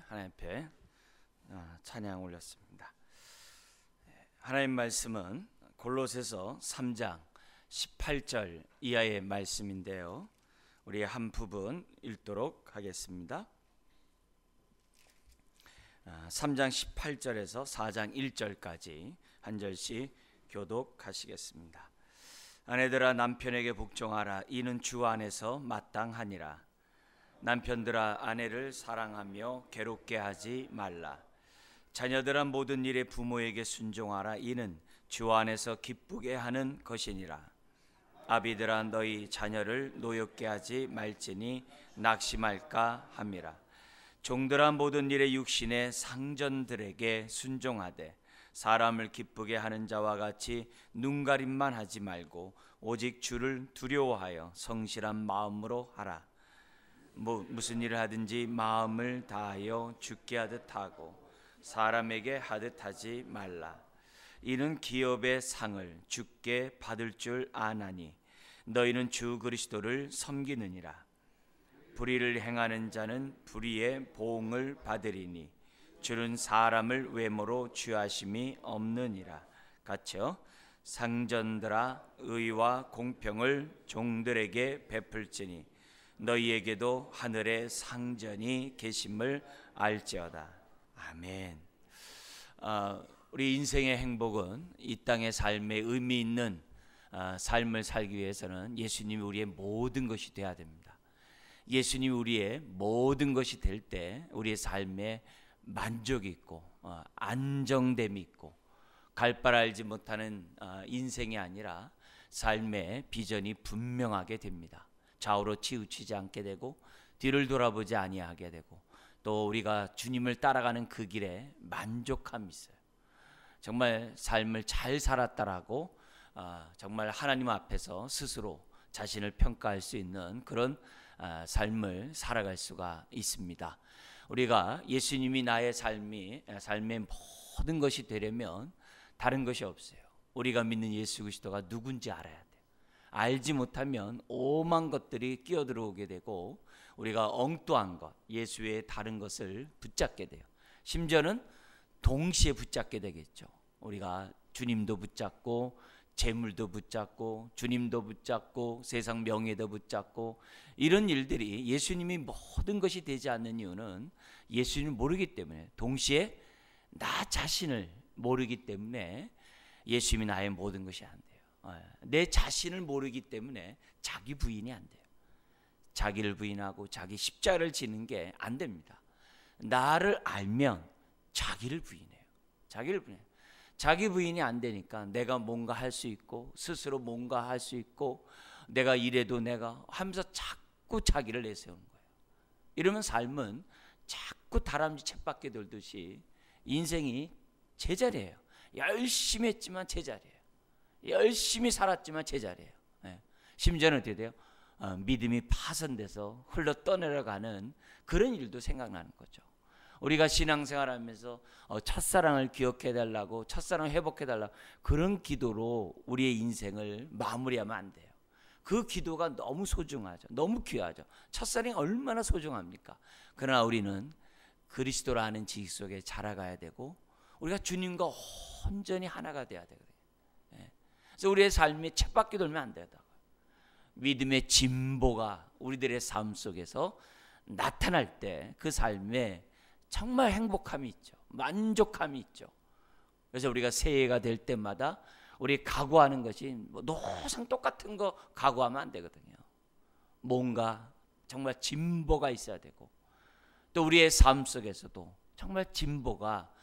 함께 하나님 앞에 찬양 올렸습니다. 하나님 말씀은 골로새서 3장 18절 이하의 말씀인데요, 우리 한 부분 읽도록 하겠습니다. 3장 18절에서 4장 1절까지 한 절씩 교독하시겠습니다. 아내들아 남편에게 복종하라. 이는 주 안에서 마땅하니라. 남편들아 아내를 사랑하며 괴롭게 하지 말라. 자녀들아 모든 일에 부모에게 순종하라. 이는 주 안에서 기쁘게 하는 것이니라. 아비들아 너희 자녀를 노엽게 하지 말지니 낙심할까 함이라. 종들아 모든 일에 육신의 상전들에게 순종하되 사람을 기쁘게 하는 자와 같이 눈가림만 하지 말고 오직 주를 두려워하여 성실한 마음으로 하라. 무슨 일을 하든지 마음을 다하여 주께 하듯 하고 사람에게 하듯 하지 말라. 이는 기업의 상을 주께 받을 줄 아나니 너희는 주 그리스도를 섬기느니라. 불의를 행하는 자는 불의의 보응을 받으리니 주는 사람을 외모로 취하심이 없느니라. 같이요. 상전들아 의와 공평을 종들에게 베풀지니 너희에게도 하늘의 상전이 계심을 알지어다. 아멘. 우리 인생의 행복은 이 땅의 삶에 의미 있는 삶을 살기 위해서는 예수님이 우리의 모든 것이 되어야 됩니다. 예수님이 우리의 모든 것이 될 때 우리의 삶에 만족이 있고 안정됨이 있고 갈 바를 알지 못하는 인생이 아니라 삶의 비전이 분명하게 됩니다. 좌우로 치우치지 않게 되고 뒤를 돌아보지 아니하게 되고 또 우리가 주님을 따라가는 그 길에 만족함이 있어요. 정말 삶을 잘 살았다라고 정말 하나님 앞에서 스스로 자신을 평가할 수 있는 그런 삶을 살아갈 수가 있습니다. 우리가 예수님이 나의 삶의 모든 것이 되려면 다른 것이 없어요. 우리가 믿는 예수 그리스도가 누군지 알아야 돼요. 알지 못하면 오만 것들이 끼어들어오게 되고 우리가 엉뚱한 것, 예수 외에 다른 것을 붙잡게 돼요. 심지어는 동시에 붙잡게 되겠죠. 우리가 주님도 붙잡고 재물도 붙잡고 주님도 붙잡고 세상 명예도 붙잡고 이런 일들이 예수님이 모든 것이 되지 않는 이유는 예수님을 모르기 때문에, 동시에 나 자신을 모르기 때문에 예수님이 나의 모든 것이 안 돼요. 내 자신을 모르기 때문에 자기 부인이 안 돼요. 자기를 부인하고 자기 십자가를 지는 게 안 됩니다. 나를 알면 자기를 부인해요. 자기 부인이 안 되니까 내가 뭔가 할 수 있고 스스로 뭔가 할 수 있고 내가 이래도 내가 하면서 자꾸 자기를 내세우는 거예요. 이러면 삶은 자꾸 다람쥐 쳇바퀴 돌듯이 인생이 제자리예요. 열심히 했지만 제자리예요. 열심히 살았지만 제자리예요. 심지어는 어떻게 돼요? 믿음이 파손돼서 흘러 떠내려가는 그런 일도 생각나는 거죠. 우리가 신앙생활하면서 첫사랑을 기억해달라고, 첫사랑을 회복해달라고 그런 기도로 우리의 인생을 마무리하면 안 돼요. 그 기도가 너무 소중하죠. 너무 귀하죠. 첫사랑이 얼마나 소중합니까? 그러나 우리는 그리스도를 아는 지식 속에 자라가야 되고 우리가 주님과 온전히 하나가 돼야 되거든요. 그래서 우리의 삶이 쳇바퀴 돌면 안 되다가 믿음의 진보가 우리들의 삶 속에서 나타날 때 그 삶에 정말 행복함이 있죠. 만족함이 있죠. 그래서 우리가 새해가 될 때마다 우리 각오하는 것이 노상 똑같은 거 각오하면 안 되거든요. 뭔가 정말 진보가 있어야 되고 또 우리의 삶 속에서도 정말 진보가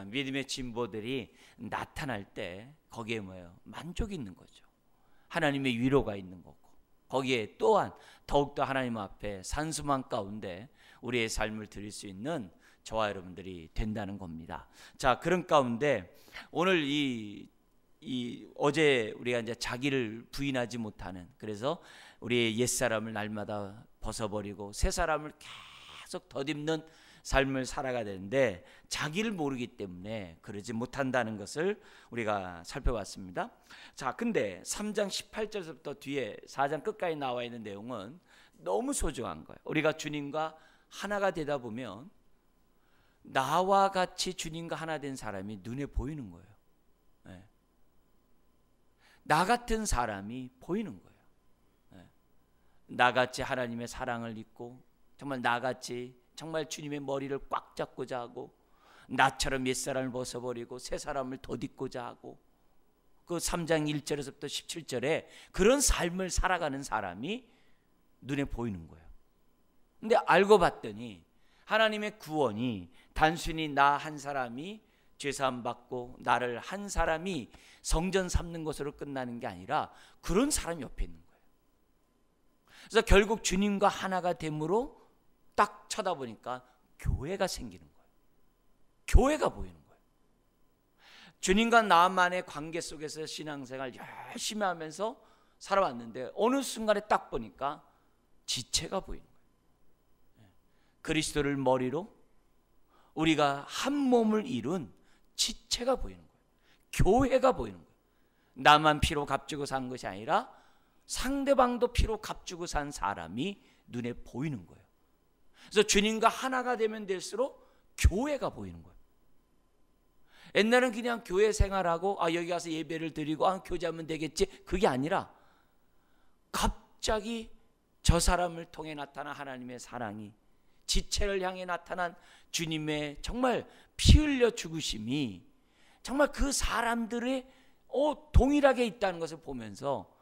믿음의 진보들이 나타날 때 거기에 뭐예요? 만족이 있는 거죠. 하나님의 위로가 있는 거고 거기에 또한 더욱더 하나님 앞에 산수망 가운데 우리의 삶을 드릴 수 있는 저와 여러분들이 된다는 겁니다. 자, 그런 가운데 오늘 어제 우리가 이제 자기를 부인하지 못하는, 그래서 우리의 옛사람을 날마다 벗어버리고 새 사람을 계속 덧입는 삶을 살아가야 되는데 자기를 모르기 때문에 그러지 못한다는 것을 우리가 살펴봤습니다. 자, 근데 3장 18절부터 뒤에 4장 끝까지 나와 있는 내용은 너무 소중한 거예요. 우리가 주님과 하나가 되다 보면 나와 같이 주님과 하나 된 사람이 눈에 보이는 거예요. 네. 나 같은 사람이 보이는 거예요. 네. 나같이 하나님의 사랑을 입고 정말 나같이 정말 주님의 머리를 꽉 잡고자 하고 나처럼 옛사람을 벗어버리고 새 사람을 덧입고자 하고 그 3장 1절에서부터 17절에 그런 삶을 살아가는 사람이 눈에 보이는 거예요. 근데 알고 봤더니 하나님의 구원이 단순히 나 한 사람이 죄사함 받고 나를 한 사람이 성전 삼는 것으로 끝나는 게 아니라 그런 사람이 옆에 있는 거예요. 그래서 결국 주님과 하나가 됨으로 딱 쳐다보니까 교회가 생기는 거예요. 교회가 보이는 거예요. 주님과 나만의 관계 속에서 신앙생활 열심히 하면서 살아왔는데 어느 순간에 딱 보니까 지체가 보이는 거예요. 그리스도를 머리로 우리가 한 몸을 이룬 지체가 보이는 거예요. 교회가 보이는 거예요. 나만 피로 값주고 산 것이 아니라 상대방도 피로 값주고 산 사람이 눈에 보이는 거예요. 그래서 주님과 하나가 되면 될수록 교회가 보이는 거예요. 옛날은 그냥 교회 생활하고 여기 가서 예배를 드리고 교제하면 되겠지, 그게 아니라 갑자기 저 사람을 통해 나타난 하나님의 사랑이, 지체를 향해 나타난 주님의 정말 피 흘려 죽으심이 정말 그 사람들의 동일하게 있다는 것을 보면서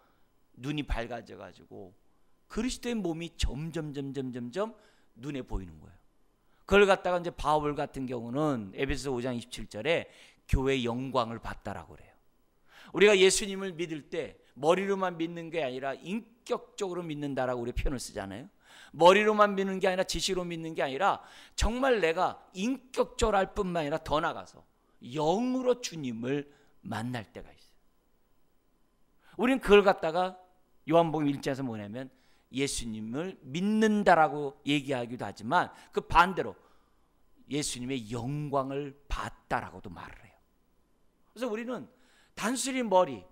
눈이 밝아져 가지고 그리스도의 몸이 점점 눈에 보이는 거예요. 그걸 갖다가 이제 바울 같은 경우는 에베소서 5장 27절에 교회의 영광을 봤다라고 그래요. 우리가 예수님을 믿을 때 머리로만 믿는 게 아니라 인격적으로 믿는다라고 우리 표현을 쓰잖아요. 머리로만 믿는 게 아니라 지식으로 믿는 게 아니라 정말 내가 인격적으로 할 뿐만 아니라 더 나가서 영으로 주님을 만날 때가 있어요. 우리는 그걸 갖다가 요한복음 1장에서 뭐냐면 예수님을 믿는다라고 얘기하기도 하지만 그 반대로 예수님의 영광을 봤다라고도 말을 해요. 그래서 우리는 단순히 머리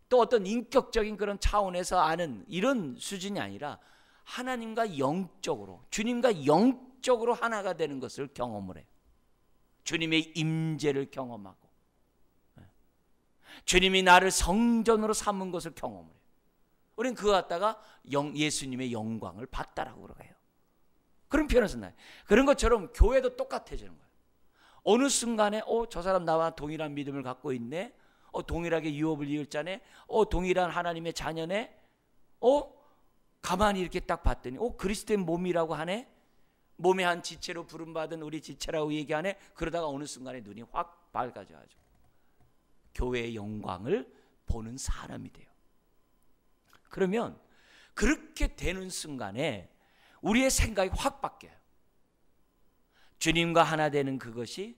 또 어떤 인격적인 그런 차원에서 아는 이런 수준이 아니라 하나님과 영적으로, 주님과 영적으로 하나가 되는 것을 경험을 해요. 주님의 임재를 경험하고 주님이 나를 성전으로 삼은 것을 경험을 해요. 우리는 그거 갖다가 예수님의 영광을 봤다라고 그러고요. 그런 표현을 썼나요? 그런 것처럼 교회도 똑같아지는 거예요. 어느 순간에 저 사람 나와 동일한 믿음을 갖고 있네, 동일하게 유업을 이을 자네, 동일한 하나님의 자녀네, 가만히 이렇게 딱 봤더니 그리스도의 몸이라고 하네, 몸의 한 지체로 부름받은 우리 지체라고 얘기하네. 그러다가 어느 순간에 눈이 확 밝아져가지고 교회의 영광을 보는 사람이 돼요. 그러면 그렇게 되는 순간에 우리의 생각이 확 바뀌어요. 주님과 하나 되는 그것이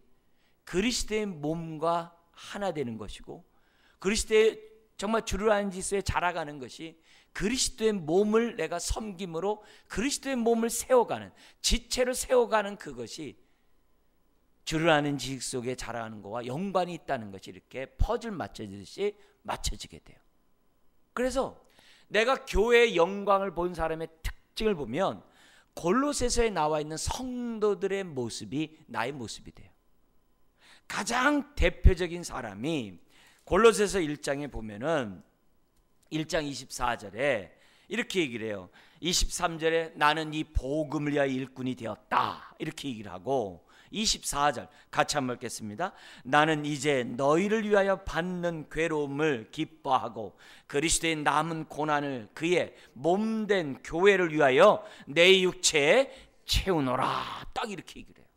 그리스도의 몸과 하나 되는 것이고, 그리스도의 정말 주를 아는 지수에 자라가는 것이 그리스도의 몸을 내가 섬김으로 그리스도의 몸을 세워가는, 지체를 세워가는 그것이 주를 아는 지식 속에 자라가는 것과 연관이 있다는 것이 이렇게 퍼즐 맞춰지듯이 맞춰지게 돼요. 그래서 내가 교회의 영광을 본 사람의 특징을 보면 골로새서에 나와 있는 성도들의 모습이 나의 모습이 돼요. 가장 대표적인 사람이 골로새서 1장에 보면은 1장 24절에 이렇게 얘기를 해요. 23절에 나는 이 복음을 위하여 일꾼이 되었다 이렇게 얘기를 하고, 24절 같이 한번 읽겠습니다. 나는 이제 너희를 위하여 받는 괴로움을 기뻐하고 그리스도의 남은 고난을 그의 몸된 교회를 위하여 내 육체에 채우노라, 딱 이렇게 얘기를 해요.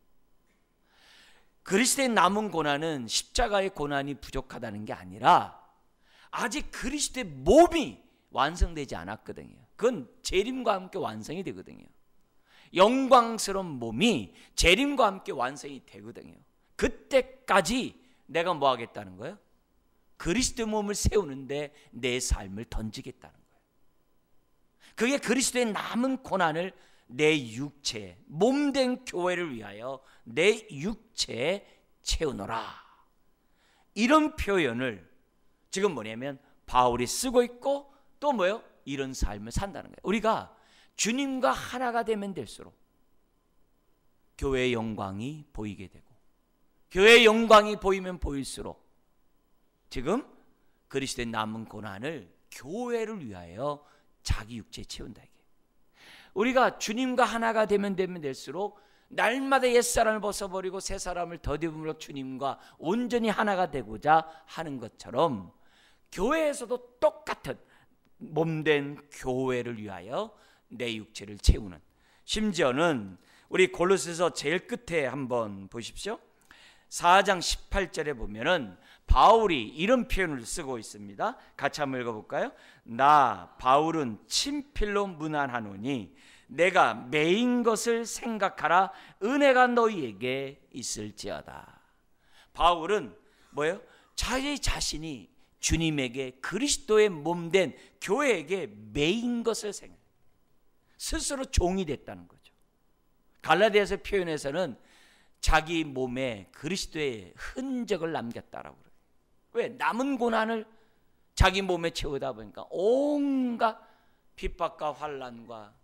그리스도의 남은 고난은 십자가의 고난이 부족하다는 게 아니라 아직 그리스도의 몸이 완성되지 않았거든요. 그건 재림과 함께 완성이 되거든요. 영광스러운 몸이 재림과 함께 완성이 되거든요. 그때까지 내가 뭐 하겠다는 거예요? 그리스도의 몸을 세우는데 내 삶을 던지겠다는 거예요. 그게 그리스도의 남은 고난을 내 육체에, 몸된 교회를 위하여 내 육체에 채우노라, 이런 표현을 지금 뭐냐면 바울이 쓰고 있고, 또 뭐예요? 이런 삶을 산다는 거예요. 우리가 주님과 하나가 되면 될수록 교회의 영광이 보이게 되고, 교회의 영광이 보이면 보일수록 지금 그리스도의 남은 고난을 교회를 위하여 자기 육체에 채운다. 우리가 주님과 하나가 되면 될수록 날마다 옛사람을 벗어버리고 새 사람을 덧입음으로 주님과 온전히 하나가 되고자 하는 것처럼, 교회에서도 똑같은 몸된 교회를 위하여 내 육체를 채우는, 심지어는 우리 골로새서 제일 끝에 한번 보십시오. 4장 18절에 보면은 바울이 이런 표현을 쓰고 있습니다. 같이 한번 읽어볼까요? 나 바울은 친필로 문안하노니 내가 매인 것을 생각하라. 은혜가 너희에게 있을지어다. 바울은 뭐예요? 자기 자신이 주님에게, 그리스도의 몸된 교회에게 매인 것을 생각, 스스로 종이 됐다는 거죠. 갈라디아서 표현에서는 자기 몸에 그리스도의 흔적을 남겼다라고 그래요. 왜? 남은 고난을 자기 몸에 채우다 보니까 온갖 핍박과 환난과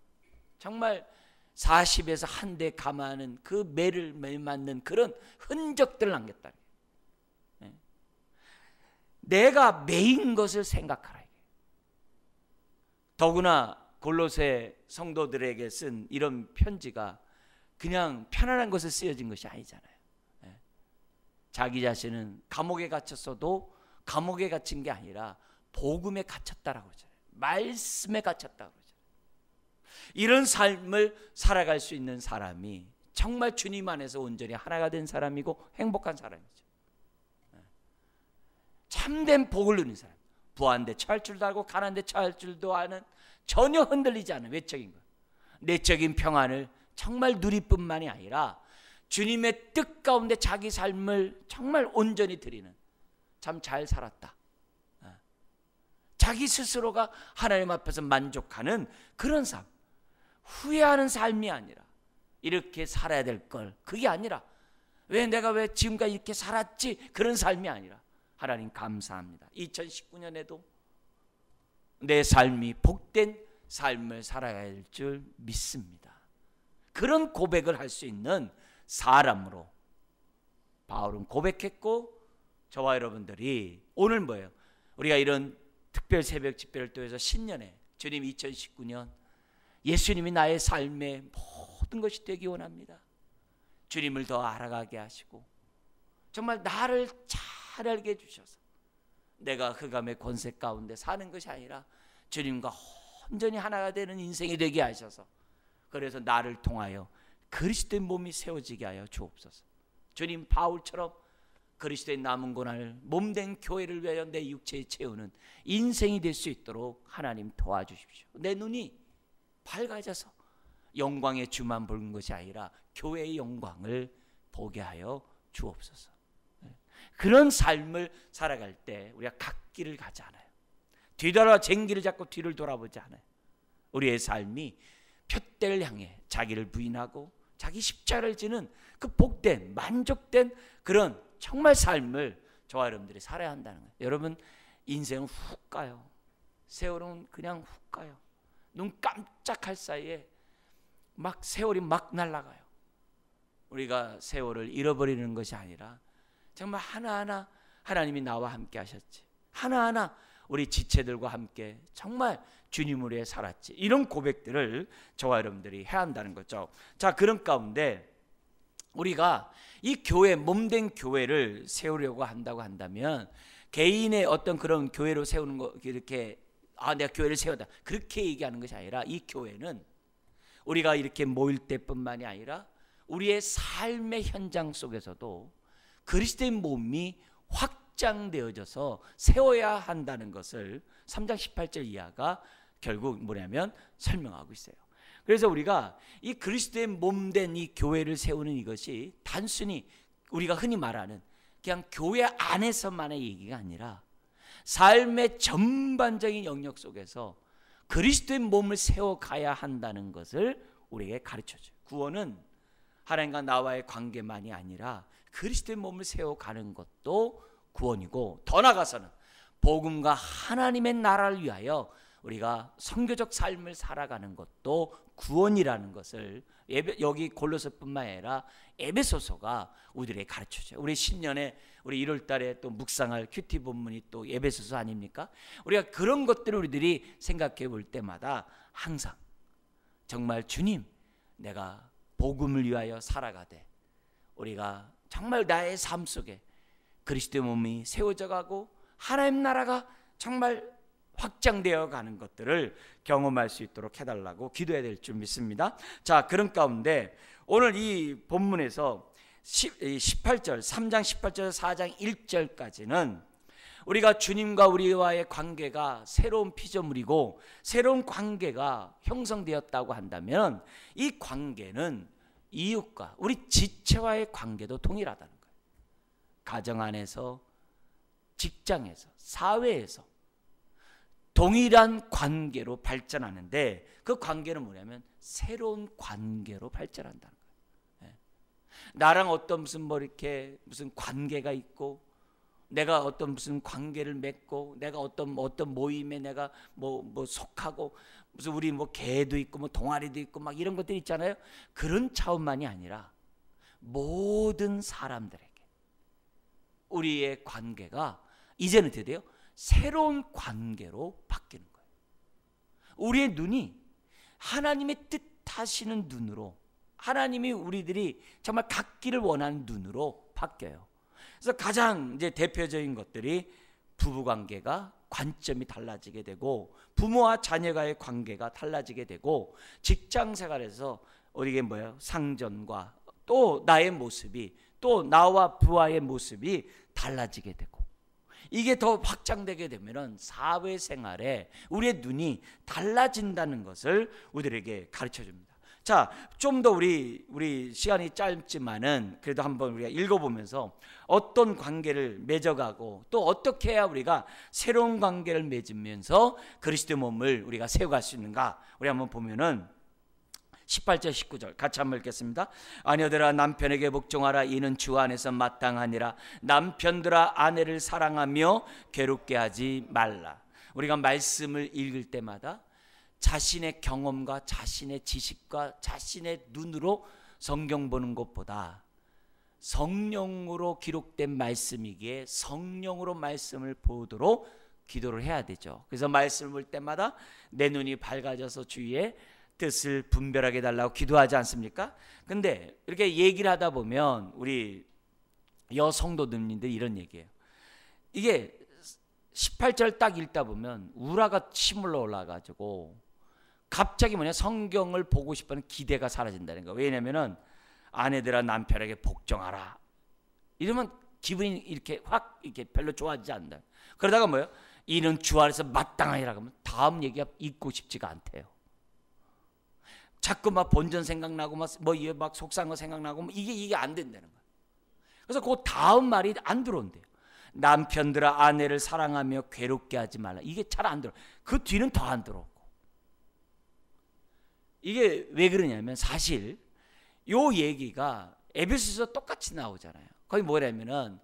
정말 40에서 한 대 감하는 그 매를 맞는 그런 흔적들을 남겼다. 내가 매인 것을 생각하라. 더구나 골로새 성도들에게 쓴 이런 편지가 그냥 편안한 것을 쓰여진 것이 아니잖아요. 자기 자신은 감옥에 갇혔어도 감옥에 갇힌 게 아니라 복음에 갇혔다라고 하잖아요. 말씀에 갇혔다고 하잖아요. 이런 삶을 살아갈 수 있는 사람이 정말 주님 안에서 온전히 하나가 된 사람이고 행복한 사람이죠. 참된 복을 누리는 사람, 부한데 처할 줄도 알고 가난데 처할 줄도 아는, 전혀 흔들리지 않은 외적인 것, 내적인 평안을 정말 누릴 뿐만이 아니라 주님의 뜻 가운데 자기 삶을 정말 온전히 드리는, 참 잘 살았다, 자기 스스로가 하나님 앞에서 만족하는 그런 삶, 후회하는 삶이 아니라 이렇게 살아야 될 걸, 그게 아니라 왜 내가 왜 지금까지 이렇게 살았지, 그런 삶이 아니라 하나님 감사합니다. 2019년에도 내 삶이 복된 삶을 살아야 할 줄 믿습니다. 그런 고백을 할 수 있는 사람으로 바울은 고백했고, 저와 여러분들이 오늘 뭐예요? 우리가 이런 특별 새벽 집회를 통해서 신년에 주님 2019년 예수님이 나의 삶의 모든 것이 되기 원합니다. 주님을 더 알아가게 하시고 정말 나를 잘 알게 해주셔서 내가 흑암의 권세 가운데 사는 것이 아니라 주님과 온전히 하나가 되는 인생이 되게 하셔서, 그래서 나를 통하여 그리스도의 몸이 세워지게 하여 주옵소서. 주님 바울처럼 그리스도의 남은 고난을 몸된 교회를 위하여 내 육체에 채우는 인생이 될 수 있도록 하나님 도와주십시오. 내 눈이 밝아져서 영광의 주만 보는 것이 아니라 교회의 영광을 보게 하여 주옵소서. 그런 삶을 살아갈 때 우리가 갓길을 가지 않아요. 뒤돌아 쟁기를 잡고 뒤를 돌아보지 않아요. 우리의 삶이 푯대를 향해 자기를 부인하고 자기 십자가를 지는 그 복된 만족된 그런 정말 삶을 저와 여러분들이 살아야 한다는 거예요. 여러분, 인생은 훅 가요. 세월은 그냥 훅 가요. 눈 깜짝할 사이에 막 세월이 막 날아가요. 우리가 세월을 잃어버리는 것이 아니라 정말 하나하나 하나님이 나와 함께 하셨지, 하나하나 우리 지체들과 함께 정말 주님을 위해 살았지, 이런 고백들을 저와 여러분들이 해야 한다는 거죠. 자, 그런 가운데 우리가 이 교회, 몸된 교회를 세우려고 한다고 한다면 개인의 어떤 그런 교회로 세우는 거, 이렇게 내가 교회를 세우다 그렇게 얘기하는 것이 아니라, 이 교회는 우리가 이렇게 모일 때뿐만이 아니라 우리의 삶의 현장 속에서도 그리스도의 몸이 확장되어져서 세워야 한다는 것을 3장 18절 이하가 결국 뭐냐면 설명하고 있어요. 그래서 우리가 이 그리스도의 몸된 이 교회를 세우는 이것이 단순히 우리가 흔히 말하는 그냥 교회 안에서만의 얘기가 아니라 삶의 전반적인 영역 속에서 그리스도의 몸을 세워가야 한다는 것을 우리에게 가르쳐줘요. 구원은 하나님과 나와의 관계만이 아니라 그리스도의 몸을 세워가는 것도 구원이고, 더 나아가서는 복음과 하나님의 나라를 위하여 우리가 선교적 삶을 살아가는 것도 구원이라는 것을 여기 골로새뿐만 아니라 에베소서가 우리에게 가르쳐줘요. 우리 신년에 우리 1월 달에 또 묵상할 큐티 본문이 또 에베소서 아닙니까? 우리가 그런 것들을 우리들이 생각해 볼 때마다 항상 정말 주님, 내가 복음을 위하여 살아가되 우리가 정말 나의 삶 속에 그리스도의 몸이 세워져 가고 하나님 나라가 정말 확장되어 가는 것들을 경험할 수 있도록 해달라고 기도해야 될 줄 믿습니다. 자, 그런 가운데 오늘 이 본문에서 18절, 3장 18절, 4장 1절까지는 우리가 주님과 우리와의 관계가 새로운 피조물이고 새로운 관계가 형성되었다고 한다면 이 관계는 이웃과 우리 지체와의 관계도 동일하다는 거예요. 가정 안에서, 직장에서, 사회에서 동일한 관계로 발전하는데 그 관계는 뭐냐면 새로운 관계로 발전한다는 거예요. 나랑 어떤 무슨 이렇게 무슨 관계가 있고 내가 어떤 무슨 관계를 맺고 내가 어떤 모임에 내가 뭐 속하고 무슨 우리 개도 있고 동아리도 있고 막 이런 것들 있잖아요. 그런 차원만이 아니라 모든 사람들에게 우리의 관계가 이제는 어떻게 돼요? 새로운 관계로 바뀌는 거예요. 우리의 눈이 하나님의 뜻하시는 눈으로, 하나님이 우리들이 정말 갖기를 원하는 눈으로 바뀌어요. 그래서 가장 이제 대표적인 것들이 부부관계가 관점이 달라지게 되고 부모와 자녀가의 관계가 달라지게 되고 직장생활에서 우리에게 상전과 또 나의 모습이 또 나와 부하의 모습이 달라지게 되고 이게 더 확장되게 되면 사회생활에 우리의 눈이 달라진다는 것을 우리들에게 가르쳐줍니다. 자, 좀 더 우리 시간이 짧지만은 그래도 한번 우리가 읽어보면서 어떤 관계를 맺어가고 또 어떻게 해야 우리가 새로운 관계를 맺으면서 그리스도의 몸을 우리가 세워갈 수 있는가 우리 한번 보면은 18절 19절 같이 한번 읽겠습니다. 아내들아 남편에게 복종하라. 이는 주 안에서 마땅하니라. 남편들아 아내를 사랑하며 괴롭게 하지 말라. 우리가 말씀을 읽을 때마다 자신의 경험과 자신의 지식과 자신의 눈으로 성경 보는 것보다 성령으로 기록된 말씀이기에 성령으로 말씀을 보도록 기도를 해야 되죠. 그래서 말씀을 볼 때마다 내 눈이 밝아져서 주의 뜻을 분별하게 달라고 기도하지 않습니까? 근데 이렇게 얘기를 하다 보면 우리 여성도님들이 이런 얘기예요. 이게 18절 딱 읽다 보면 우라가 치물러 올라가지고 갑자기 성경을 보고 싶은 기대가 사라진다는 거예요. 왜냐면은 아내들아 남편에게 복종하라 이러면 기분이 이렇게 확 이렇게 별로 좋아지지 않는다. 그러다가 이는 주 안에서 마땅하니라 그러면 다음 얘기가 읽고 싶지가 않대요. 자꾸 본전 생각나고 막 속상한 거 생각나고 이게 안 된다는 거예요. 그래서 그 다음 말이 안 들어온대요. 남편들아 아내를 사랑하며 괴롭게 하지 말라. 이게 잘 안 들어. 그 뒤는 더 안 들어오고. 이게 왜 그러냐면 사실 요 얘기가 에베소서 똑같이 나오잖아요. 거기 뭐냐면은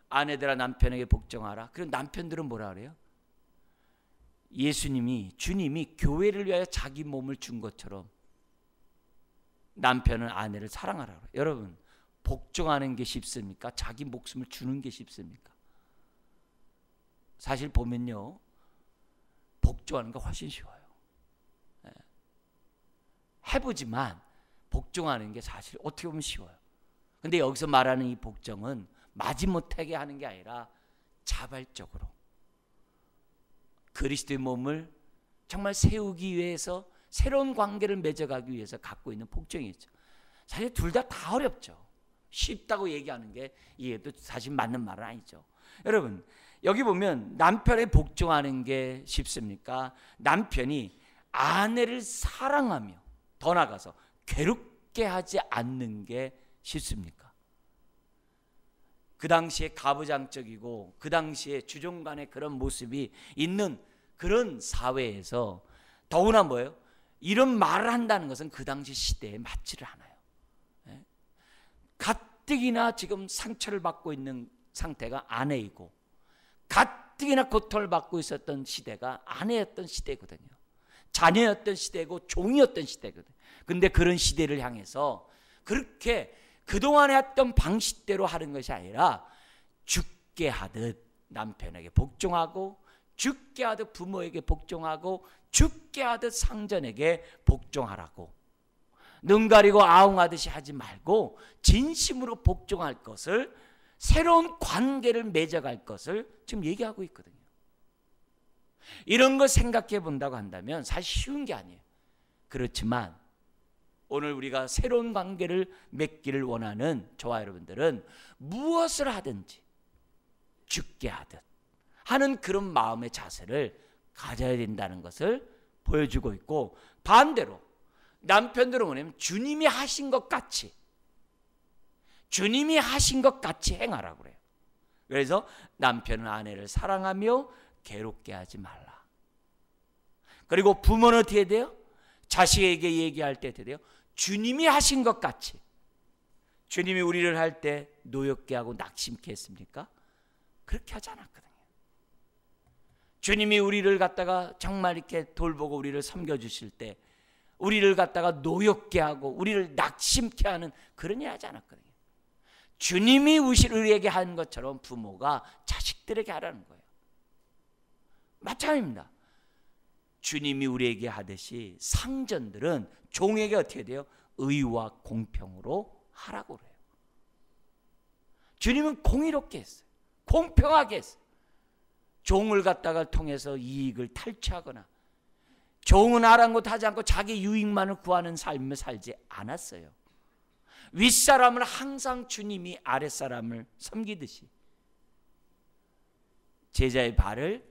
아내들아 남편에게 복종하라. 그럼 남편들은 뭐라 그래요? 주님이 교회를 위하여 자기 몸을 준 것처럼 남편은 아내를 사랑하라. 여러분, 복종하는 게 쉽습니까? 자기 목숨을 주는 게 쉽습니까? 사실 보면요, 복종하는 거 훨씬 쉬워요. 해보지만 복종하는 게 사실 어떻게 보면 쉬워요. 근데 여기서 말하는 이 복종은 마지못하게 하는 게 아니라 자발적으로 그리스도의 몸을 정말 세우기 위해서 새로운 관계를 맺어가기 위해서 갖고 있는 복종이죠. 사실 둘 다 어렵죠. 쉽다고 얘기하는 게 이해도 사실 맞는 말은 아니죠. 여러분, 여기 보면 남편에 복종하는 게 쉽습니까? 남편이 아내를 사랑하며 더 나아가서 괴롭게 하지 않는 게 쉽습니까? 그 당시에 가부장적이고 그 당시에 주종 간의 그런 모습이 있는 그런 사회에서 더구나 이런 말을 한다는 것은 그 당시 시대에 맞지를 않아요. 가뜩이나 지금 상처를 받고 있는 상태가 아내이고 가뜩이나 고통을 받고 있었던 시대가 아내였던 시대거든요. 자녀였던 시대고 종이었던 시대거든. 근데 그런 시대를 향해서 그렇게 그동안에 했던 방식대로 하는 것이 아니라 죽게 하듯 남편에게 복종하고, 죽게 하듯 부모에게 복종하고, 죽게 하듯 상전에게 복종하라고, 눈 가리고 아웅하듯이 하지 말고 진심으로 복종할 것을, 새로운 관계를 맺어갈 것을 지금 얘기하고 있거든요. 이런 걸 생각해 본다고 한다면 사실 쉬운 게 아니에요. 그렇지만 오늘 우리가 새로운 관계를 맺기를 원하는 저와 여러분들은 무엇을 하든지 죽게 하듯 하는 그런 마음의 자세를 가져야 된다는 것을 보여주고 있고, 반대로 남편들은 뭐냐면 주님이 하신 것 같이, 주님이 하신 것 같이 행하라고 그래요. 그래서 남편은 아내를 사랑하며 괴롭게 하지 말라. 그리고 부모는 어떻게 돼요? 자식에게 얘기할 때 어떻게 돼요? 주님이 하신 것 같이. 주님이 우리를 할 때 노엽게 하고 낙심케 했습니까? 그렇게 하지 않았거든요. 주님이 우리를 갖다가 정말 이렇게 돌보고 우리를 섬겨주실 때 우리를 갖다가 노엽게 하고 우리를 낙심케 하는 그런 일 하지 않았거든요. 주님이 우리에게 한 것처럼 부모가 자식들에게 하라는 거예요. 마찬가지입니다. 주님이 우리에게 하듯이 상전들은 종에게 어떻게 돼요? 의와 공평으로 하라고 그래요. 주님은 공의롭게 했어요. 공평하게 했어요. 종을 갖다가 통해서 이익을 탈취하거나, 종은 아랑곳하지 않고 자기 유익만을 구하는 삶을 살지 않았어요. 윗사람은 항상 주님이 아랫사람을 섬기듯이 제자의 발을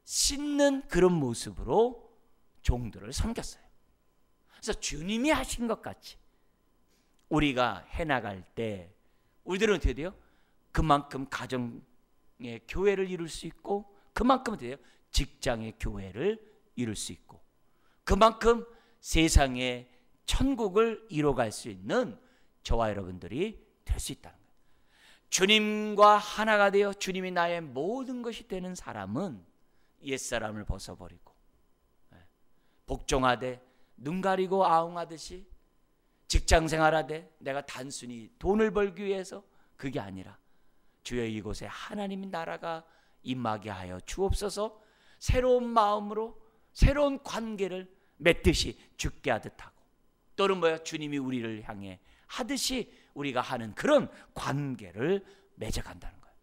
씻는 그런 모습으로 종들을 섬겼어요. 그래서 주님이 하신 것 같이 우리가 해나갈 때 우리들은 어떻게 돼요? 그만큼 가정의 교회를 이룰 수 있고, 그만큼 어떻게 돼요? 직장의 교회를 이룰 수 있고, 그만큼 세상의 천국을 이뤄갈 수 있는 저와 여러분들이 될 수 있다는 거예요. 주님과 하나가 되어 주님이 나의 모든 것이 되는 사람은 옛사람을 벗어버리고 복종하되 눈 가리고 아웅하듯이 직장생활하되 내가 단순히 돈을 벌기 위해서, 그게 아니라 주여 이곳에 하나님의 나라가 임하게 하여 주옵소서, 새로운 마음으로 새로운 관계를 맺듯이 죽게 하듯 하고, 또는 뭐야, 주님이 우리를 향해 하듯이 우리가 하는 그런 관계를 맺어간다는 거예요.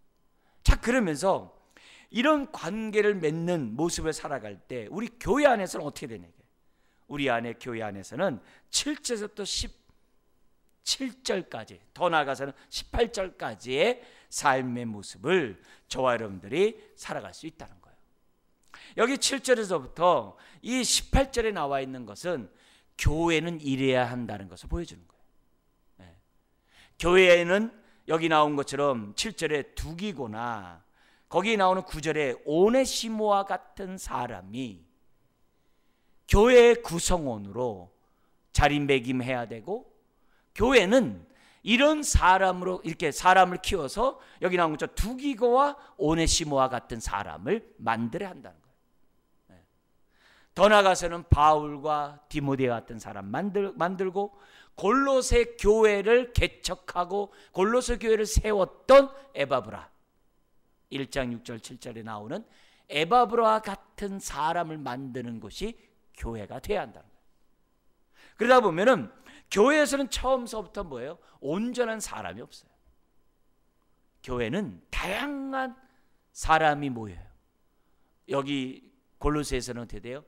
자, 그러면서 이런 관계를 맺는 모습을 살아갈 때 우리 교회 안에서는 어떻게 되냐, 우리 안에 교회 안에서는 7절부터 17절까지, 더 나아가서는 18절까지의 삶의 모습을 저와 여러분들이 살아갈 수 있다는 거예요. 여기 7절에서부터 이 18절에 나와 있는 것은 교회는 이래야 한다는 것을 보여주는 거예요. 네. 교회에는 여기 나온 것처럼 7절에 두기고나 거기 나오는 9절에 오네시모와 같은 사람이 교회의 구성원으로 자리매김해야 되고, 교회는 이런 사람으로 이렇게 사람을 키워서 여기 나온 것처럼 두기고와 오네시모와 같은 사람을 만들어야 한다는 거예요. 네. 더 나아가서는 바울과 디모데 같은 사람 만들고, 골로새 교회를 개척하고 골로새 교회를 세웠던 에바브라, 1장 6절 7절에 나오는 에바브라와 같은 사람을 만드는 것이 교회가 돼야 한다는 거예요. 그러다 보면은 교회에서는 처음서부터 뭐예요? 온전한 사람이 없어요. 교회는 다양한 사람이 모여요. 여기 골로새에서는 어떻게 돼요?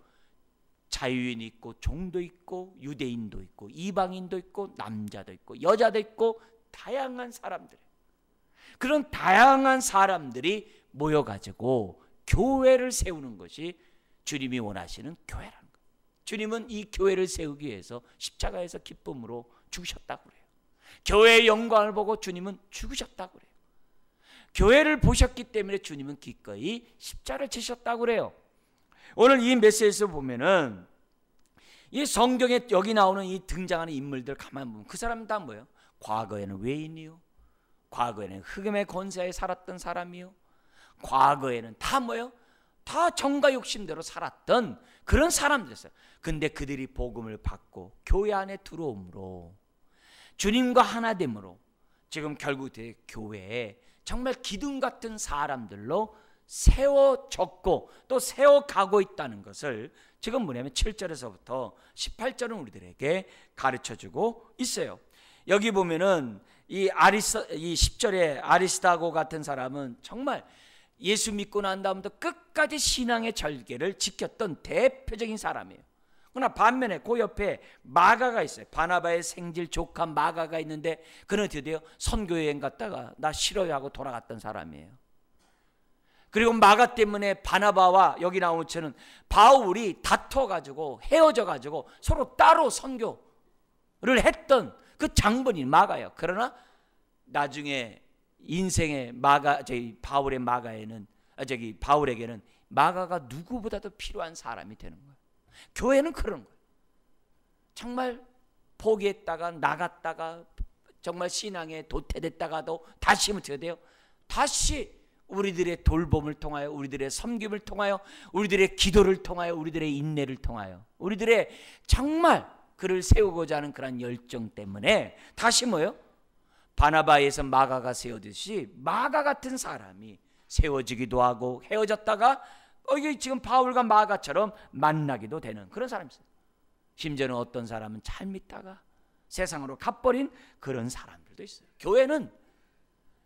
자유인이 있고 종도 있고 유대인도 있고 이방인도 있고 남자도 있고 여자도 있고 다양한 사람들, 그런 다양한 사람들이 모여가지고 교회를 세우는 것이 주님이 원하시는 교회라는 거예요. 주님은 이 교회를 세우기 위해서 십자가에서 기쁨으로 죽으셨다고 그래요. 교회의 영광을 보고 주님은 죽으셨다고 그래요. 교회를 보셨기 때문에 주님은 기꺼이 십자가를 지셨다고 그래요. 오늘 이 메시지에서 보면은 이 성경에 여기 나오는 이 등장하는 인물들 가만 보면 그 사람 다 뭐예요? 과거에는 외인이요, 과거에는 흑암의 권세에 살았던 사람이요, 과거에는 다 뭐예요? 다 정과 욕심대로 살았던 그런 사람들이었어요. 근데 그들이 복음을 받고 교회 안에 들어옴으로, 주님과 하나됨으로 지금 결국 교회에 정말 기둥 같은 사람들로 세워졌고 또 세워가고 있다는 것을 지금 뭐냐면 7절에서부터 18절은 우리들에게 가르쳐주고 있어요. 여기 보면은 이 10절에 아리스다고 같은 사람은 정말 예수 믿고 난 다음부터 끝까지 신앙의 절개를 지켰던 대표적인 사람이에요. 그러나 반면에 그 옆에 마가가 있어요. 바나바의 생질 조카 마가가 있는데 그는 어떻게 돼요? 선교여행 갔다가 나 싫어요 하고 돌아갔던 사람이에요. 그리고 마가 때문에 바나바와 여기 나온 처는 바울이 다퉈가지고 헤어져가지고 서로 따로 선교를 했던 그 장본인 마가예요. 그러나 나중에 인생의 바울의 마가에는 바울에게는 마가가 누구보다도 필요한 사람이 되는 거예요. 교회는 그런 거예요. 정말 포기했다가 나갔다가 정말 신앙에 도태됐다가도 다시 어떻게 돼요? 다시 우리들의 돌봄을 통하여, 우리들의 섬김을 통하여, 우리들의 기도를 통하여, 우리들의 인내를 통하여, 우리들의 정말 그를 세우고자 하는 그런 열정 때문에 다시 뭐요? 바나바에서 마가가 세워듯이 마가 같은 사람이 세워지기도 하고 헤어졌다가 이게 지금 바울과 마가처럼 만나기도 되는 그런 사람이 있어요. 심지어는 어떤 사람은 잘 믿다가 세상으로 가버린 그런 사람들도 있어요. 교회는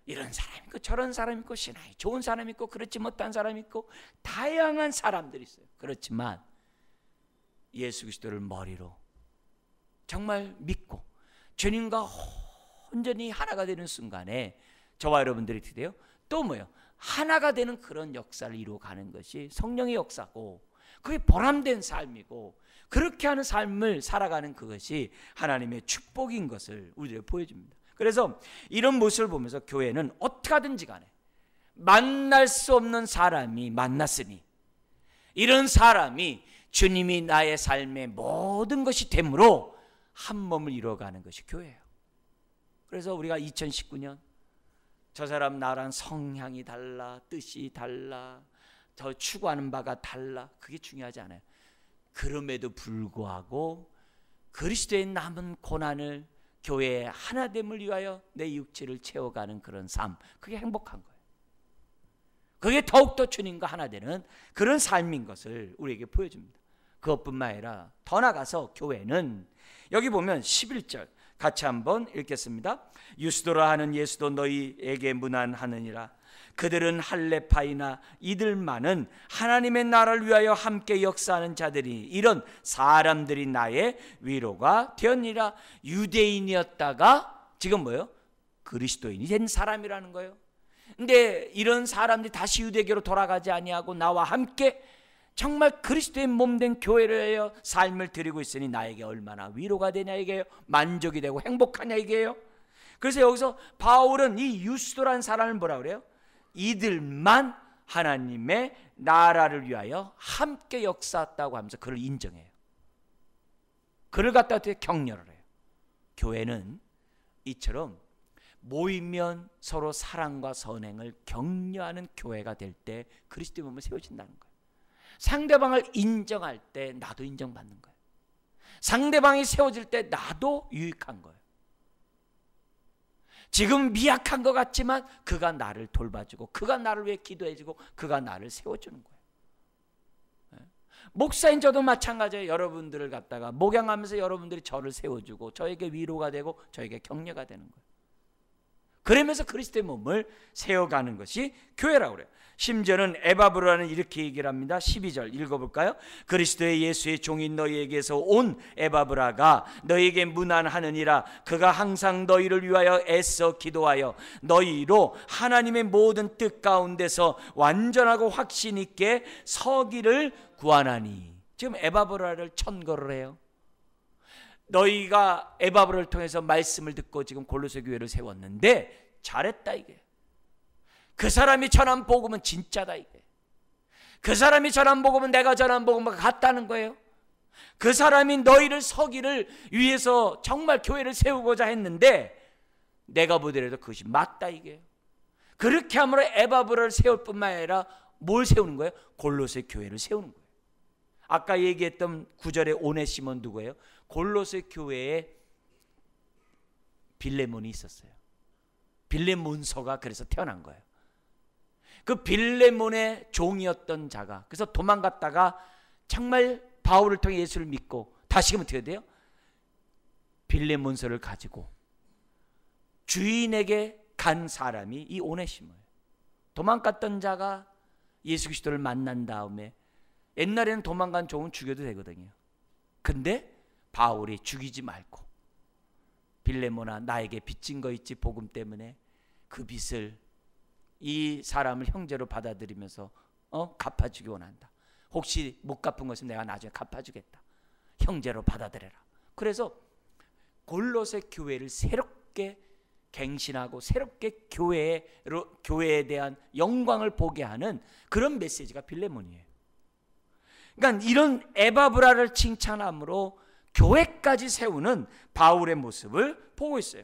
이런 사람이 있고 저런 사람이 있고 신앙이 좋은 사람이 있고 그렇지 못한 사람이 있고 다양한 사람들이 있어요. 그렇지만 예수 그리스도를 머리로 정말 믿고 주님과 온전히 하나가 되는 순간에 저와 여러분들이 어떻게 돼요? 또 뭐예요? 하나가 되는 그런 역사를 이루어가는 것이 성령의 역사고 그게 보람된 삶이고 그렇게 하는 삶을 살아가는 그것이 하나님의 축복인 것을 우리들에게 보여줍니다. 그래서 이런 모습을 보면서 교회는 어떻게 하든지 간에 만날 수 없는 사람이 만났으니 이런 사람이 주님이 나의 삶의 모든 것이 되므로 한 몸을 이루어가는 것이 교회예요. 그래서 우리가 2019년 저 사람 나랑 성향이 달라, 뜻이 달라, 더 추구하는 바가 달라, 그게 중요하지 않아요. 그럼에도 불구하고 그리스도의 남은 고난을 교회의 하나됨을 위하여 내 육체를 채워가는 그런 삶, 그게 행복한 거예요. 그게 더욱더 주님과 하나 되는 그런 삶인 것을 우리에게 보여줍니다. 그것뿐만 아니라 더 나아가서 교회는 여기 보면 11절 같이 한번 읽겠습니다. 유스도라 하는 예수도 너희에게 문안하느니라. 그들은 할레파이나 이들만은 하나님의 나라를 위하여 함께 역사하는 자들이 이런 사람들이 나의 위로가 되었니라. 유대인이었다가 지금 뭐예요? 그리스도인이 된 사람이라는 거예요. 근데 이런 사람들이 다시 유대교로 돌아가지 아니하고 나와 함께 정말 그리스도의 몸된 교회를 삶을 드리고 있으니 나에게 얼마나 위로가 되냐 이게요. 만족이 되고 행복하냐 이게요. 그래서 여기서 바울은 이 유스도라는 사람을 뭐라 그래요? 이들만 하나님의 나라를 위하여 함께 역사했다고 하면서 그를 인정해요. 그를 갖다 어떻게 격려를 해요. 교회는 이처럼 모이면 서로 사랑과 선행을 격려하는 교회가 될 때 그리스도의 몸을 세워진다는 거예요. 상대방을 인정할 때 나도 인정받는 거예요. 상대방이 세워질 때 나도 유익한 거예요. 지금 미약한 것 같지만 그가 나를 돌봐주고 그가 나를 위해 기도해주고 그가 나를 세워주는 거예요. 목사인 저도 마찬가지예요. 여러분들을 갖다가 목양하면서 여러분들이 저를 세워주고 저에게 위로가 되고 저에게 격려가 되는 거예요. 그러면서 그리스도의 몸을 세워가는 것이 교회라고 그래요. 심지어는 에바브라는 이렇게 얘기를 합니다. 12절 읽어볼까요? 그리스도의 예수의 종인 너희에게서 온 에바브라가 너희에게 문안하느니라. 그가 항상 너희를 위하여 애써 기도하여 너희로 하나님의 모든 뜻 가운데서 완전하고 확신 있게 서기를 구하나니. 지금 에바브라를 천거를 해요. 너희가 에바브라를 통해서 말씀을 듣고 지금 골로새 교회를 세웠는데 잘했다 이게. 그 사람이 전한 복음은 진짜다 이게. 그 사람이 전한 복음은 내가 전한 복음과 같다는 거예요. 그 사람이 너희를 서기를 위해서 정말 교회를 세우고자 했는데 내가 보더라도 그것이 맞다 이게. 그렇게 함으로 에바브라를 세울 뿐만 아니라 뭘 세우는 거예요? 골로새 교회를 세우는 거예요. 아까 얘기했던 9절의 오네시몬 누구예요? 골로새 교회에 빌레몬이 있었어요. 빌레몬서가 그래서 태어난 거예요. 그 빌레몬의 종이었던 자가 그래서 도망갔다가 정말 바울을 통해 예수를 믿고 다시금 어떻게 돼요? 빌레몬서를 가지고 주인에게 간 사람이 이 오네시모예요. 도망갔던 자가 예수 그리스도를 만난 다음에 옛날에는 도망간 종은 죽여도 되거든요. 근데 바울이 죽이지 말고 빌레몬아 나에게 빚진 거 있지 복음 때문에 그 빚을 이 사람을 형제로 받아들이면서 갚아주기 원한다. 혹시 못 갚은 것은 내가 나중에 갚아주겠다. 형제로 받아들여라. 그래서 골로새 교회를 새롭게 갱신하고 새롭게 교회에 대한 영광을 보게 하는 그런 메시지가 빌레몬이에요. 그러니까 이런 에바브라를 칭찬함으로 교회까지 세우는 바울의 모습을 보고 있어요.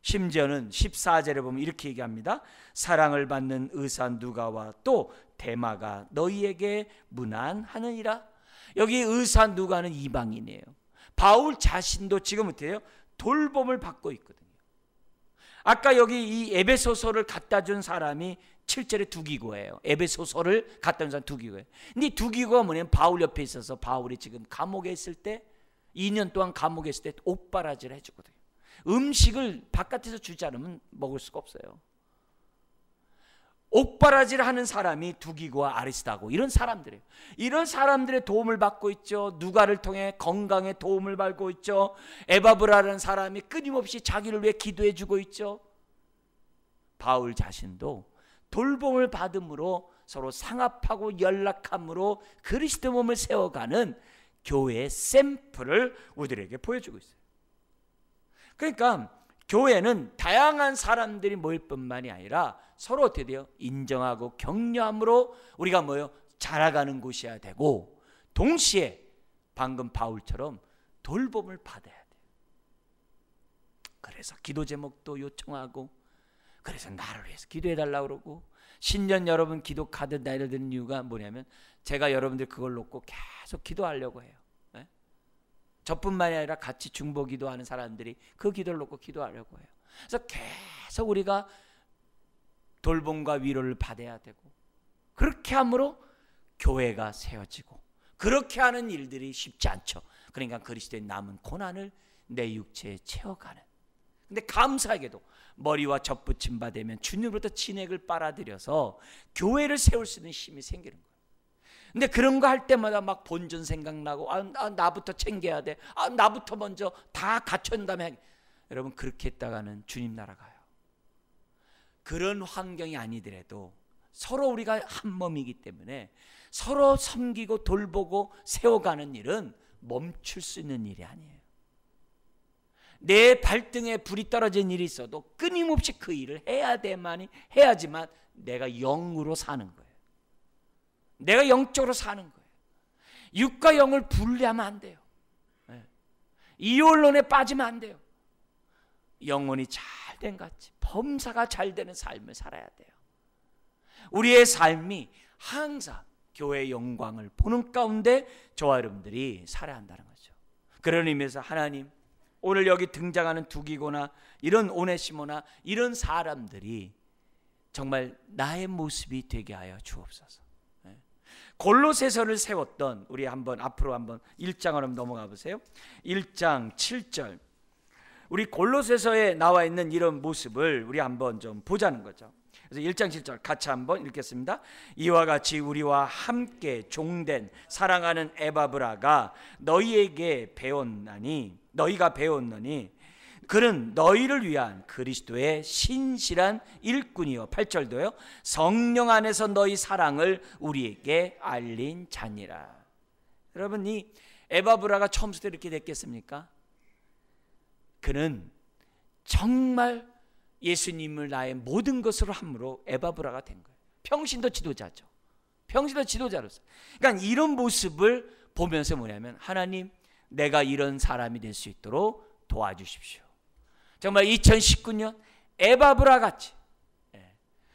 심지어는 14절에 보면 이렇게 얘기합니다. 사랑을 받는 의사 누가와 또 데마가 너희에게 문안하느니라. 여기 의사 누가는 이방인이에요. 바울 자신도 지금 어때요? 돌봄을 받고 있거든요. 아까 여기 이 에베소서를 갖다 준 사람이 7절에 두기고예요. 에베소서를 갖다 준 사람 두기고예요. 근데 이 두기고가 뭐냐면 바울 옆에 있어서 바울이 지금 감옥에 있을 때 2년 동안 감옥에 있을 때 옷바라지를 해주거든요. 음식을 바깥에서 주지 않으면 먹을 수가 없어요. 옥바라지를 하는 사람이 두기고와 아리스다고 이런 사람들이에요. 이런 사람들의 도움을 받고 있죠. 누가를 통해 건강에 도움을 받고 있죠. 에바브라라는 사람이 끊임없이 자기를 위해 기도해 주고 있죠. 바울 자신도 돌봄을 받음으로 서로 상합하고 연락함으로 그리스도 몸을 세워가는 교회의 샘플을 우리들에게 보여주고 있어요. 그러니까 교회는 다양한 사람들이 모일 뿐만이 아니라 서로 어떻게 돼요? 인정하고 격려함으로 우리가 뭐요? 자라가는 곳이어야 되고 동시에 방금 바울처럼 돌봄을 받아야 돼요. 그래서 기도 제목도 요청하고 그래서 나를 위해서 기도해달라고 그러고 신년 여러분 기도 카드 날려드는 이유가 뭐냐면 제가 여러분들 그걸 놓고 계속 기도하려고 해요. 네? 저뿐만이 아니라 같이 중보 기도하는 사람들이 그 기도를 놓고 기도하려고 해요. 그래서 계속 우리가 돌봄과 위로를 받아야 되고 그렇게 함으로 교회가 세워지고 그렇게 하는 일들이 쉽지 않죠. 그러니까 그리스도의 남은 고난을 내 육체에 채워가는. 근데 감사하게도 머리와 접붙임 받으면 주님으로부터 진액을 빨아들여서 교회를 세울 수 있는 힘이 생기는 거예요. 근데 그런 거 할 때마다 막 본전 생각나고 나부터 챙겨야 돼. 나부터 먼저 다 갖춘 다음에 여러분 그렇게 했다가는 주님 나라 가요. 그런 환경이 아니더라도 서로 우리가 한 몸이기 때문에 서로 섬기고 돌보고 세워가는 일은 멈출 수 있는 일이 아니에요. 내 발등에 불이 떨어진 일이 있어도 끊임없이 그 일을 해야지만 내가 영으로 사는 거예요. 내가 영적으로 사는 거예요. 육과 영을 분리하면 안 돼요. 이혼론에 빠지면 안 돼요. 영혼이 잘된 같이 범사가 잘 되는 삶을 살아야 돼요. 우리의 삶이 항상 교회의 영광을 보는 가운데 저와 여러분들이 살아야 한다는 거죠. 그런 의미에서 하나님 오늘 여기 등장하는 두기고나 이런 오네시모나 이런 사람들이 정말 나의 모습이 되게 하여 주옵소서. 골로새서를 세웠던 우리 한번 앞으로 한번 1장으로 한번 넘어가 보세요. 1장 7절 우리 골로새서에 나와 있는 이런 모습을 우리 한번 좀 보자는 거죠. 그래서 1장 7절 같이 한번 읽겠습니다. 이와 같이 우리와 함께 종된 사랑하는 에바브라가 너희가 배웠느니 그는 너희를 위한 그리스도의 신실한 일꾼이요 8절도요 성령 안에서 너희 사랑을 우리에게 알린 자니라. 여러분 이 에바브라가 처음부터 이렇게 됐겠습니까? 그는 정말 예수님을 나의 모든 것으로 함으로 에바브라가 된 거예요. 평신도 지도자죠. 평신도 지도자로서. 그러니까 이런 모습을 보면서 뭐냐면 하나님 내가 이런 사람이 될 수 있도록 도와주십시오. 정말 2019년 에바브라 같이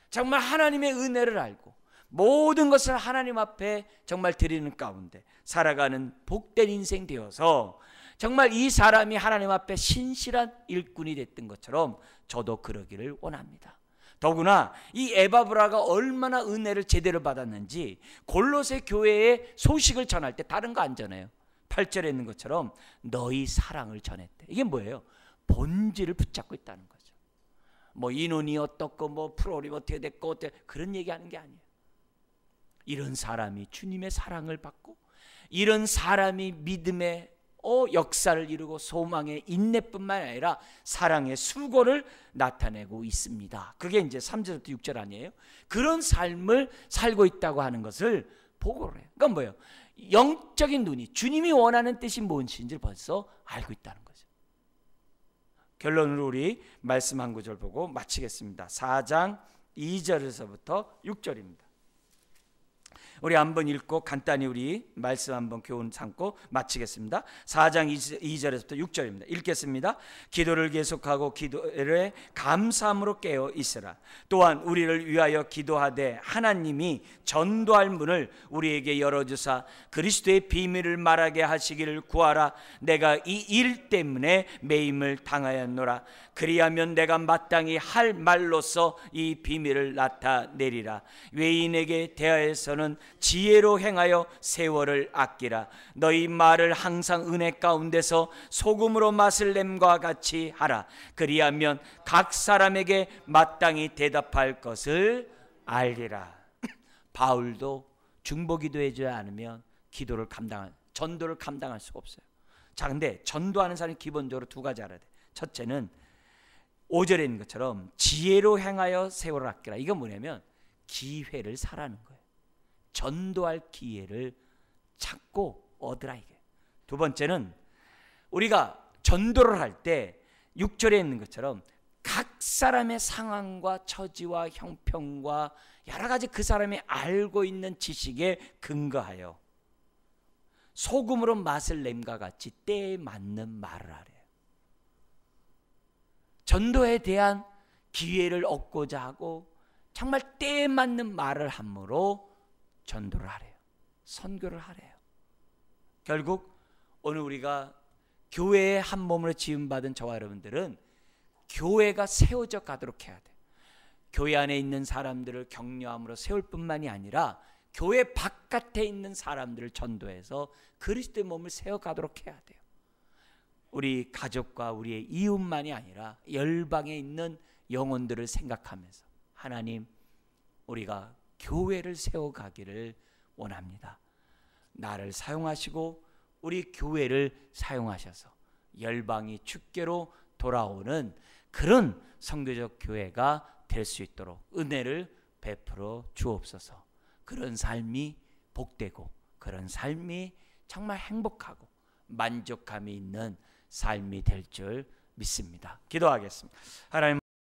정말 하나님의 은혜를 알고 모든 것을 하나님 앞에 정말 드리는 가운데 살아가는 복된 인생 되어서 정말 이 사람이 하나님 앞에 신실한 일꾼이 됐던 것처럼 저도 그러기를 원합니다. 더구나 이 에바브라가 얼마나 은혜를 제대로 받았는지 골로새 교회에 소식을 전할 때 다른 거 안 전해요. 8절에 있는 것처럼 너희 사랑을 전했대. 이게 뭐예요? 본질을 붙잡고 있다는 거죠. 뭐 인원이 어떻고 뭐 프로그램이 어떻게 됐고 어떻게 그런 얘기하는 게 아니에요. 이런 사람이 주님의 사랑을 받고 이런 사람이 믿음의 역사를 이루고 소망의 인내뿐만 아니라 사랑의 수고를 나타내고 있습니다. 그게 이제 3절부터 6절 아니에요? 그런 삶을 살고 있다고 하는 것을 보고를 해요. 그러니까 뭐예요? 영적인 눈이 주님이 원하는 뜻이 무엇인지를 벌써 알고 있다는 거죠. 결론으로 우리 말씀 한 구절 보고 마치겠습니다. 4장 2절에서부터 6절입니다. 우리 한번 읽고 간단히 우리 말씀 한번 교훈 삼고 마치겠습니다. 4장 2절에서부터 6절입니다. 읽겠습니다. 기도를 계속하고 기도에 감사함으로 깨어 있으라. 또한 우리를 위하여 기도하되 하나님이 전도할 문을 우리에게 열어주사 그리스도의 비밀을 말하게 하시기를 구하라. 내가 이 일 때문에 매임을 당하였노라. 그리하면 내가 마땅히 할 말로서 이 비밀을 나타내리라. 외인에게 대하여서는 지혜로 행하여 세월을 아끼라. 너희 말을 항상 은혜 가운데서 소금으로 맛을 냄과 같이 하라. 그리하면 각 사람에게 마땅히 대답할 것을 알리라. 바울도 중보기도 해줘야 않으면 전도를 감당할 수가 없어요. 자, 근데 전도하는 사람이 기본적으로 두 가지 알아야 돼. 첫째는 5절에 있는 것처럼 지혜로 행하여 세월을 아끼라. 이건 뭐냐면 기회를 사라는 거예요. 전도할 기회를 찾고 얻으라 이게. 두 번째는 우리가 전도를 할 때 6절에 있는 것처럼 각 사람의 상황과 처지와 형편과 여러 가지 그 사람이 알고 있는 지식에 근거하여 소금으로 맛을 냄과 같이 때에 맞는 말을 하래요. 전도에 대한 기회를 얻고자 하고 정말 때에 맞는 말을 함으로 전도를 하래요. 선교를 하래요. 결국 오늘 우리가 교회의 한 몸으로 지음받은 저와 여러분들은 교회가 세워져 가도록 해야 돼요. 교회 안에 있는 사람들을 격려함으로 세울 뿐만이 아니라 교회 바깥에 있는 사람들을 전도해서 그리스도의 몸을 세워가도록 해야 돼요. 우리 가족과 우리의 이웃만이 아니라 열방에 있는 영혼들을 생각하면서 하나님, 우리가 교회를 세워가기를 원합니다. 나를 사용하시고 우리 교회를 사용하셔서 열방이 주께로 돌아오는 그런 선교적 교회가 될 수 있도록 은혜를 베풀어 주옵소서. 그런 삶이 복되고 그런 삶이 정말 행복하고 만족감이 있는 삶이 될 줄 믿습니다. 기도하겠습니다. 하나님